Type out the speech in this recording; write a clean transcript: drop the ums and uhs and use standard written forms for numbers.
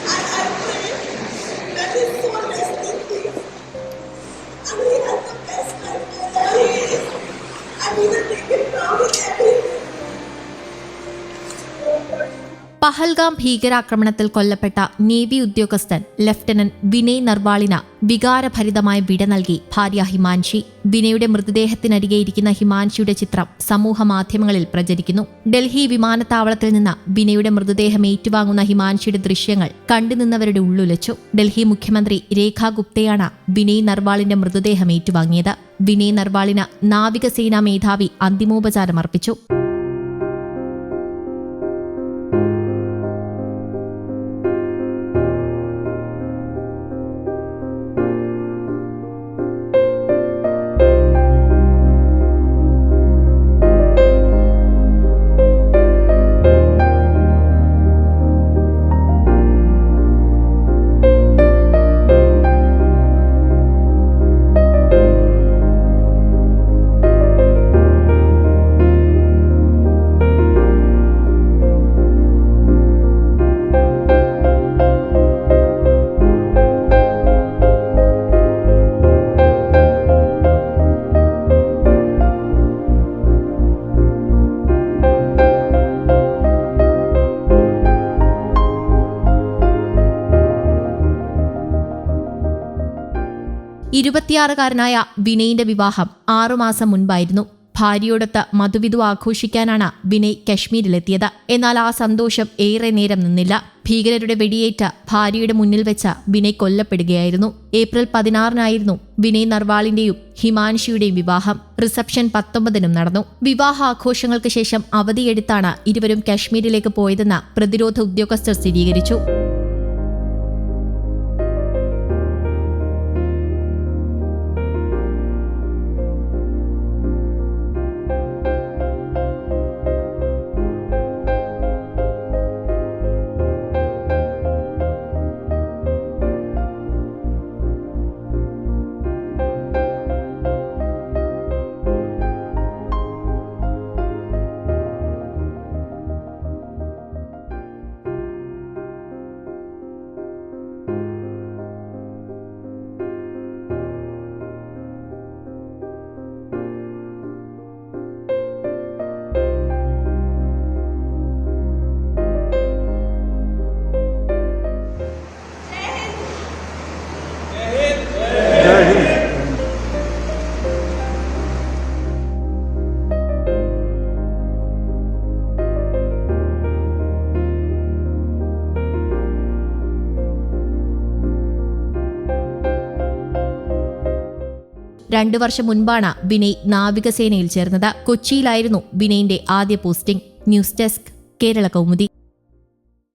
I pray that his soul rest in peace. And he has the best life ever. He is. And we will take him proud in everything. Pahalgam ഭീകരാക്രമണത്തിൽ കൊല്ലപ്പെട്ട navy ഉദ്യോഗസ്ഥൻ lieutenant Vinay നർവാളിന് വികാരഭരിതമായ വിട നൽകി ഭാര്യ ഹിമാൻഷി. വിനയുടെ മൃതദേഹത്തിനരികെ ഇരിക്കുന്ന ഹിമാൻഷിയുടെ ചിത്രം സമൂഹ മാധ്യമങ്ങളിൽ പ്രചരിക്കുന്നു. ഡൽഹി വിമാനത്താവളത്തിൽ നിന്ന് വിനയുടെ മൃതദേഹം ഏറ്റുവാങ്ങുന്ന ഹിമാൻഷിയുടെ ദൃശ്യങ്ങൾ കണ്ടുനിന്നവരുടെ ഉള്ളുലച്ചു. ഡൽഹി മുഖ്യമന്ത്രി രേഖ ഗുപ്തയാണ് വിനയ് നർവാളിന്റെ മൃതദേഹം ഏറ്റുവാങ്ങിയത്. വിനയ് നർവാളിന് നാവികസേനാ മേധാവി അന്തിമോപചാരമർപ്പിച്ചു. ഇരുപത്തിയാറുകാരനായ വിനയിന്റെ വിവാഹം 6 മാസം മുൻപായിരുന്നു. ഭാര്യയോടൊത്ത് മധുവിധു ആഘോഷിക്കാനാണ് വിനയ് കശ്മീരിലെത്തിയത്. എന്നാൽ ആ സന്തോഷം ഏറെ നേരം നിന്നില്ല. ഭീകരരുടെ വെടിയേറ്റ് ഭാര്യയുടെ മുന്നിൽ വെച്ച് വിനയ് കൊല്ലപ്പെടുകയായിരുന്നു. ഏപ്രിൽ 16-നായിരുന്നു വിനയ് നർവാളിന്റെയും ഹിമാൻഷിയുടെയും വിവാഹം. റിസപ്ഷൻ 19-നും നടന്നു. വിവാഹാഘോഷങ്ങൾക്ക് ശേഷം അവധിയെടുത്താണ് ഇരുവരും കശ്മീരിലേക്ക് പോയതെന്ന് പ്രതിരോധ ഉദ്യോഗസ്ഥർ സ്ഥിരീകരിച്ചു. രണ്ടു വർഷം മുൻപാണ് വിനയ് നാവികസേനയിൽ ചേർന്നത്. കൊച്ചിയിലായിരുന്നു വിനയിന്റെ ആദ്യ posting. News desk, Kerala Kaumudi.